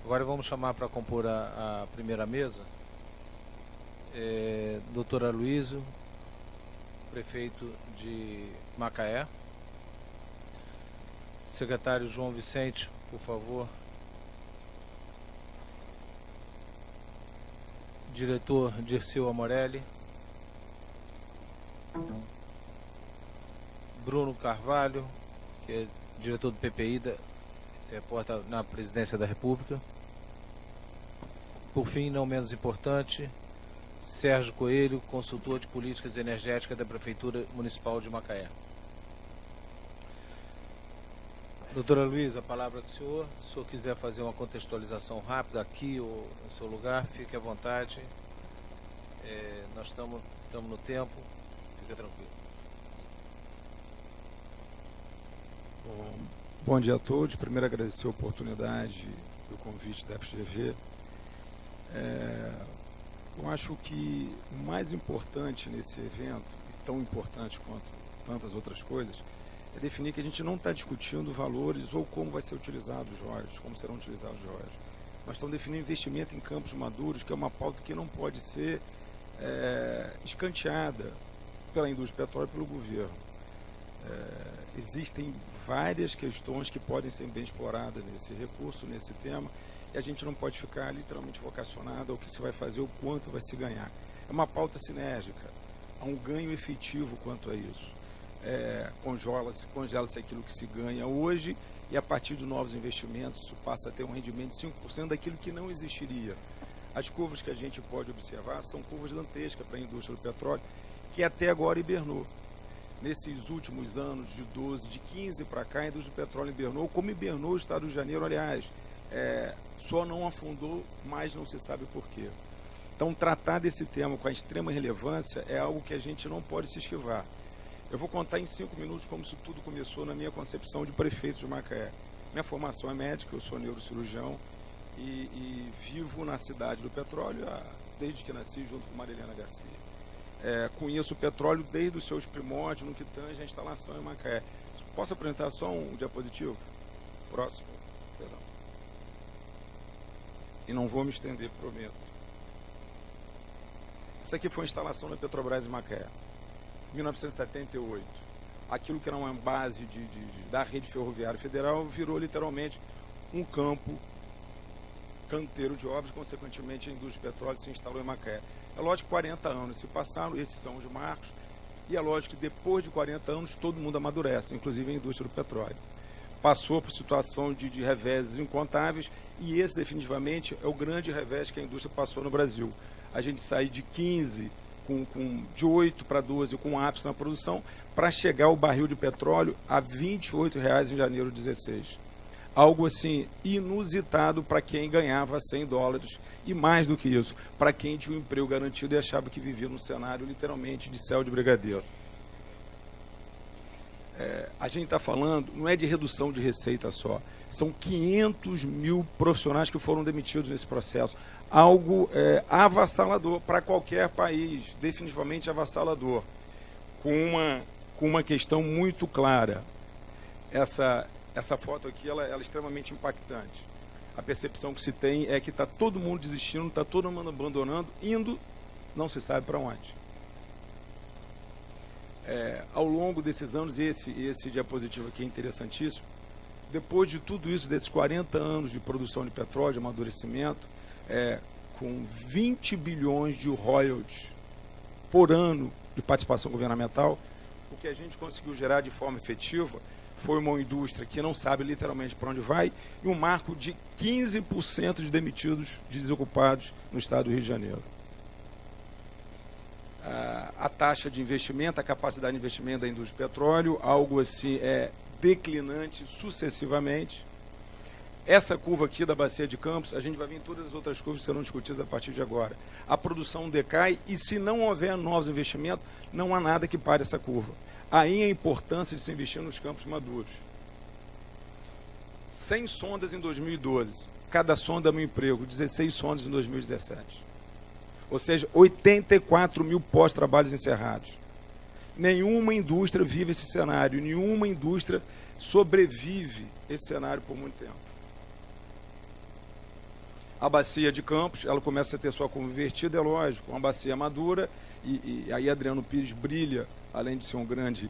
Agora vamos chamar para compor a primeira mesa, doutor Aloysio, prefeito de Macaé. Secretário João Vicente, por favor. Diretor Dirceu Amorelli. Bruno Carvalho, que é diretor do PPI, se reporta na Presidência da República. Por fim, não menos importante, Sérgio Coelho, consultor de políticas energéticas da Prefeitura Municipal de Macaé. Doutora Luísa, a palavra com o senhor. Se o senhor quiser fazer uma contextualização rápida aqui ou no seu lugar, fique à vontade. Nós estamos no tempo, fica tranquilo. Bom dia a todos. Primeiro, agradecer a oportunidade do convite da FGV. Eu acho que o mais importante nesse evento, tão importante quanto tantas outras coisas, é definir que a gente não está discutindo valores ou como vai ser utilizado os royalties, como serão utilizados os royalties. Nós estamos definindo investimento em campos maduros, que é uma pauta que não pode ser escanteada pela indústria petróleo e pelo governo. Existem várias questões que podem ser bem exploradas nesse recurso, nesse tema, e a gente não pode ficar literalmente vocacionado ao que se vai fazer, o quanto vai se ganhar. É uma pauta sinérgica, há um ganho efetivo quanto a isso. Congela-se aquilo que se ganha hoje e a partir de novos investimentos isso passa a ter um rendimento de 5% daquilo que não existiria. As curvas que a gente pode observar são curvas dantescas para a indústria do petróleo, que até agora hibernou. Nesses últimos anos, de 12, de 15 para cá, a indústria do petróleo hibernou, como hibernou o Estado do Rio de Janeiro, aliás, só não afundou, mas não se sabe por quê. Então, tratar desse tema com a extrema relevância é algo que a gente não pode se esquivar. Eu vou contar em 5 minutos como isso tudo começou na minha concepção de prefeito de Macaé. Minha formação é médica, eu sou neurocirurgião e vivo na cidade do petróleo desde que nasci junto com Marilena Garcia. Conheço o petróleo desde os seus primórdios no que tange a instalação em Macaé. Posso apresentar só um diapositivo? Próximo. Perdão. E não vou me estender, prometo. Essa aqui foi a instalação da Petrobras em Macaé, 1978. Aquilo que era uma base da rede ferroviária federal virou literalmente um canteiro de obras, consequentemente a indústria de petróleo se instalou em Macaé. É lógico que 40 anos se passaram, esses são os marcos, e é lógico que depois de 40 anos todo mundo amadurece, inclusive a indústria do petróleo. Passou por situação de reveses incontáveis, e esse definitivamente é o grande revés que a indústria passou no Brasil. A gente sai de 15, de 8 para 12 com ápice na produção, para chegar o barril de petróleo a R$ 28,00 em janeiro de 16. Algo assim inusitado para quem ganhava $100 e mais do que isso, para quem tinha um emprego garantido e achava que vivia num cenário literalmente de céu de brigadeiro. A gente está falando, não é de redução de receita só, são 500 mil profissionais que foram demitidos nesse processo. Algo avassalador para qualquer país, definitivamente avassalador, com uma questão muito clara. Essa foto aqui ela é extremamente impactante. A percepção que se tem é que está todo mundo desistindo, está todo mundo abandonando, indo, não se sabe para onde. Ao longo desses anos, esse diapositivo aqui é interessantíssimo, depois de tudo isso, desses 40 anos de produção de petróleo, de amadurecimento, com 20 bilhões de royalties por ano de participação governamental, o que a gente conseguiu gerar de forma efetiva foi uma indústria que não sabe literalmente para onde vai e um marco de 15% de demitidos, desocupados no estado do Rio de Janeiro. A taxa de investimento, a capacidade de investimento da indústria de petróleo, algo assim declinante sucessivamente. Essa curva aqui da Bacia de Campos, a gente vai ver em todas as outras curvas que serão discutidas a partir de agora. A produção decai e se não houver novos investimentos, não há nada que pare essa curva. Aí a importância de se investir nos campos maduros. 100 sondas em 2012, cada sonda é um emprego, 16 sondas em 2017. Ou seja, 84 mil pós-trabalhos encerrados. Nenhuma indústria vive esse cenário, nenhuma indústria sobrevive esse cenário por muito tempo. A bacia de Campos, ela começa a ter sua curva invertida, é lógico, uma bacia madura, e aí Adriano Pires brilha, além de ser um grande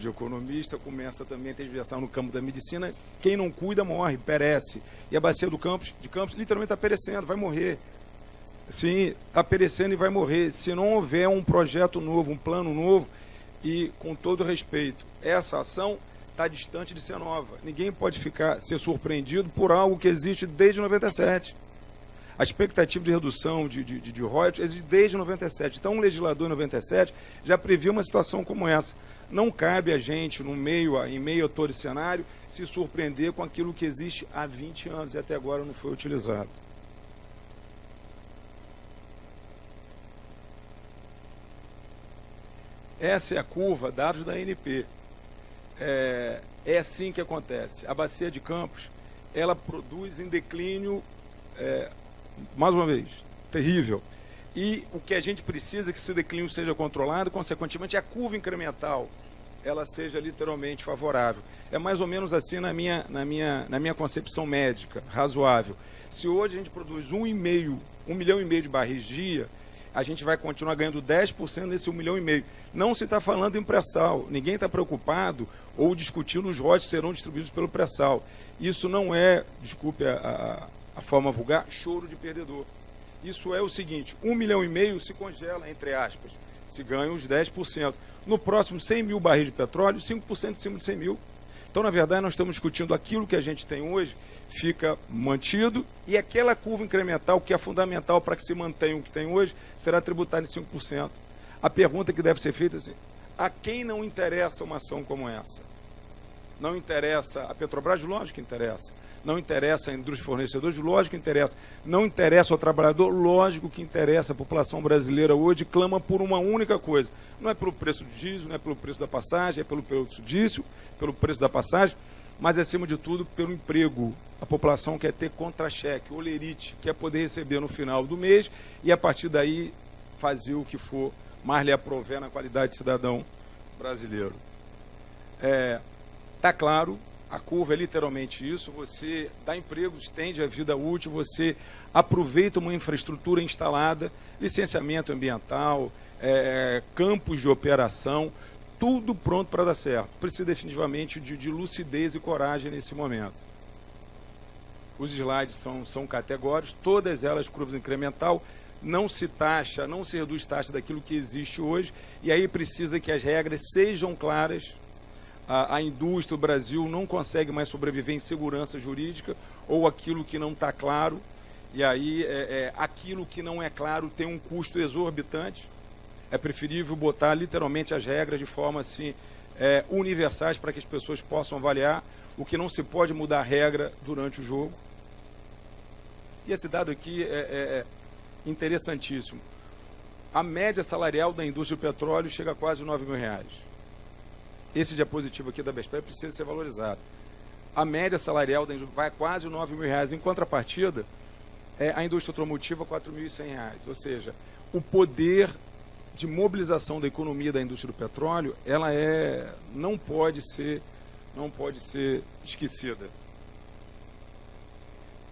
economista, começa também a ter diversão no campo da medicina. Quem não cuida morre, perece. E a bacia de Campos literalmente está perecendo, vai morrer. Sim, está perecendo e vai morrer. Se não houver um projeto novo, um plano novo, e com todo respeito, essa ação está distante de ser nova. Ninguém pode ser surpreendido por algo que existe desde 97. A expectativa de redução de royalties existe desde 97. Então, um legislador em 97 já previu uma situação como essa. Não cabe a gente, em meio a todo esse cenário, se surpreender com aquilo que existe há 20 anos e até agora não foi utilizado. Essa é a curva, dados da ANP. É assim que acontece. A bacia de Campos, ela produz em declínio, mais uma vez, terrível. E o que a gente precisa é que esse declínio seja controlado, consequentemente a curva incremental ela seja literalmente favorável. É mais ou menos assim na minha concepção médica, razoável. Se hoje a gente produz 1,5 milhão de barris dia, a gente vai continuar ganhando 10% nesse 1,5 milhão. Não se está falando em pré-sal, ninguém está preocupado ou discutindo os royalties serão distribuídos pelo pré-sal. Isso não é, desculpe a forma vulgar, choro de perdedor. Isso é o seguinte, 1,5 milhão se congela, entre aspas, se ganha os 10%. No próximo 100 mil barris de petróleo, 5% em cima de 100 mil. Então, na verdade, nós estamos discutindo aquilo que a gente tem hoje, fica mantido, e aquela curva incremental, que é fundamental para que se mantenha o que tem hoje, será tributada em 5%. A pergunta que deve ser feita é assim, a quem não interessa uma ação como essa? Não interessa a Petrobras? Lógico que interessa. Não interessa a indústria fornecedora? Lógico que interessa. Não interessa ao trabalhador? Lógico que interessa. A população brasileira hoje clama por uma única coisa. Não é pelo preço do diesel, não é pelo preço da passagem, é pelo preço disso, pelo preço da passagem, mas, acima de tudo, pelo emprego. A população quer ter contra-cheque, olerite, quer poder receber no final do mês e, a partir daí, fazer o que for mais lhe aprover na qualidade de cidadão brasileiro. Está claro, a curva é literalmente isso, você dá emprego, estende a vida útil, você aproveita uma infraestrutura instalada, licenciamento ambiental, campos de operação, tudo pronto para dar certo. Precisa definitivamente de lucidez e coragem nesse momento. Os slides são categóricos, todas elas curvas incremental, não se taxa, não se reduz taxa daquilo que existe hoje, e aí precisa que as regras sejam claras. A indústria, o Brasil não consegue mais sobreviver em segurança jurídica ou aquilo que não está claro, e aí aquilo que não é claro tem um custo exorbitante. É preferível botar literalmente as regras de forma assim, universais para que as pessoas possam avaliar. O que não se pode mudar a regra durante o jogo. E esse dado aqui é interessantíssimo. A média salarial da indústria do petróleo chega a quase R$9 mil. Esse diapositivo aqui da BESPER precisa ser valorizado. A média salarial da indústria vai a quase R$9 mil. Em contrapartida, a indústria automotiva R$ 4.100. Ou seja, o poder de mobilização da economia da indústria do petróleo, ela não pode ser esquecida.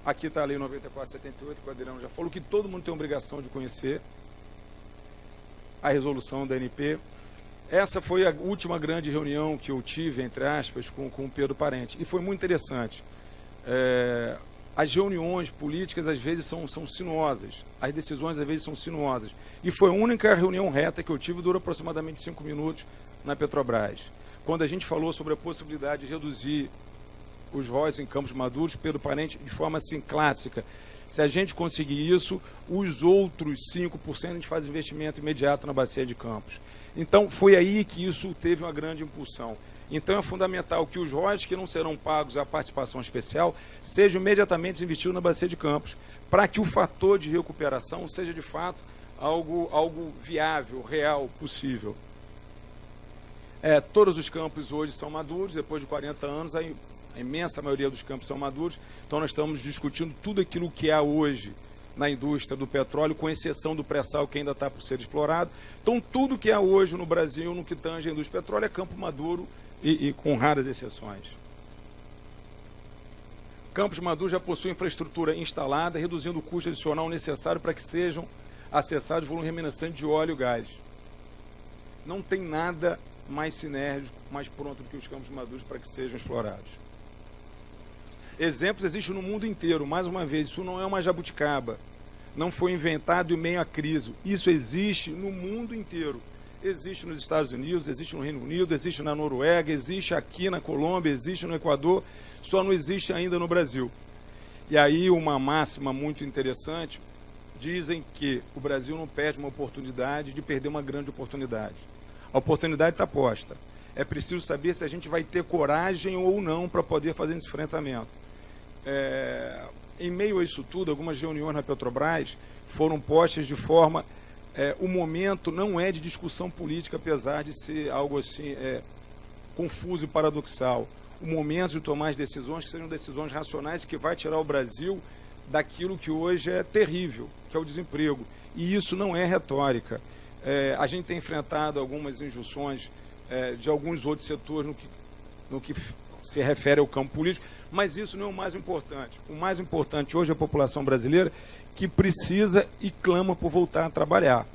Aqui está a Lei 9478, que o Adriano já falou, que todo mundo tem obrigação de conhecer. A resolução da ANP. Essa foi a última grande reunião que eu tive, entre aspas, com o Pedro Parente. E foi muito interessante. As reuniões políticas, às vezes, são sinuosas. As decisões, às vezes, são sinuosas. E foi a única reunião reta que eu tive, durou aproximadamente 5 minutos na Petrobras. Quando a gente falou sobre a possibilidade de reduzir os royalties em Campos Maduros, Pedro Parente, de forma assim clássica. Se a gente conseguir isso, os outros 5% a gente faz investimento imediato na bacia de Campos. Então, foi aí que isso teve uma grande impulsão. Então, é fundamental que os royalties que não serão pagos à participação especial sejam imediatamente investidos na bacia de Campos, para que o fator de recuperação seja, de fato, algo viável, real, possível. Todos os campos hoje são maduros, depois de 40 anos, a imensa maioria dos campos são maduros, então nós estamos discutindo tudo aquilo que há hoje na indústria do petróleo, com exceção do pré-sal que ainda está por ser explorado. Então, tudo que há hoje no Brasil, no que tange a indústria do petróleo, é campo maduro e com raras exceções. Campos Maduro já possui infraestrutura instalada, reduzindo o custo adicional necessário para que sejam acessados volume remanescente de óleo e gás. Não tem nada mais sinérgico, mais pronto do que os Campos Maduros para que sejam explorados. Exemplos existem no mundo inteiro. Mais uma vez, isso não é uma jabuticaba. Não foi inventado em meio à crise. Isso existe no mundo inteiro. Existe nos Estados Unidos, existe no Reino Unido, existe na Noruega, existe aqui na Colômbia, existe no Equador, só não existe ainda no Brasil. E aí uma máxima muito interessante, dizem que o Brasil não perde uma oportunidade de perder uma grande oportunidade. A oportunidade está posta. É preciso saber se a gente vai ter coragem ou não para poder fazer esse enfrentamento. Em meio a isso tudo, algumas reuniões na Petrobras foram postas de forma... o momento não é de discussão política, apesar de ser algo assim confuso e paradoxal. O momento de tomar as decisões que sejam decisões racionais, que vai tirar o Brasil daquilo que hoje é terrível, que é o desemprego. E isso não é retórica. A gente tem enfrentado algumas injunções de alguns outros setores no que se refere ao campo político, mas isso não é o mais importante. O mais importante hoje é a população brasileira que precisa e clama por voltar a trabalhar.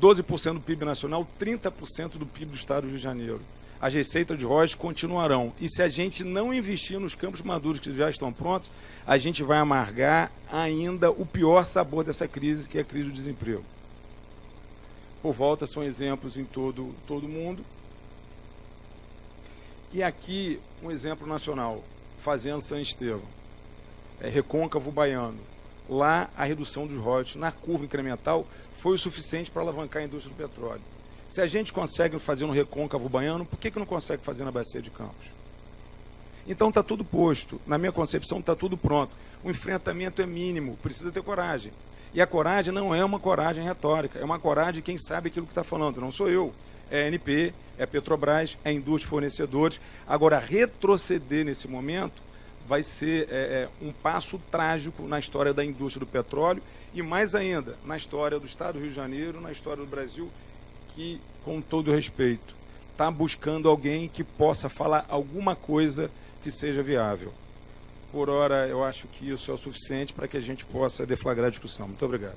12% do PIB nacional, 30% do PIB do Estado do Rio de Janeiro. As receitas de royalties continuarão. E se a gente não investir nos Campos Maduros que já estão prontos, a gente vai amargar ainda o pior sabor dessa crise, que é a crise do desemprego. Por volta, são exemplos em todo o mundo. E aqui, um exemplo nacional, Fazenda São Estevão, Recôncavo Baiano. Lá, a redução dos royalties na curva incremental foi o suficiente para alavancar a indústria do petróleo. Se a gente consegue fazer no Recôncavo Baiano, por que não consegue fazer na Bacia de Campos? Então está tudo posto. Na minha concepção está tudo pronto. O enfrentamento é mínimo, precisa ter coragem. E a coragem não é uma coragem retórica, é uma coragem de quem sabe aquilo que está falando. Não sou eu, é a ANP, é a Petrobras, é a indústria, fornecedores. Agora, retroceder nesse momento vai ser um passo trágico na história da indústria do petróleo e, mais ainda, na história do Estado do Rio de Janeiro, na história do Brasil, que, com todo respeito, está buscando alguém que possa falar alguma coisa que seja viável. Por hora, eu acho que isso é o suficiente para que a gente possa deflagrar a discussão. Muito obrigado.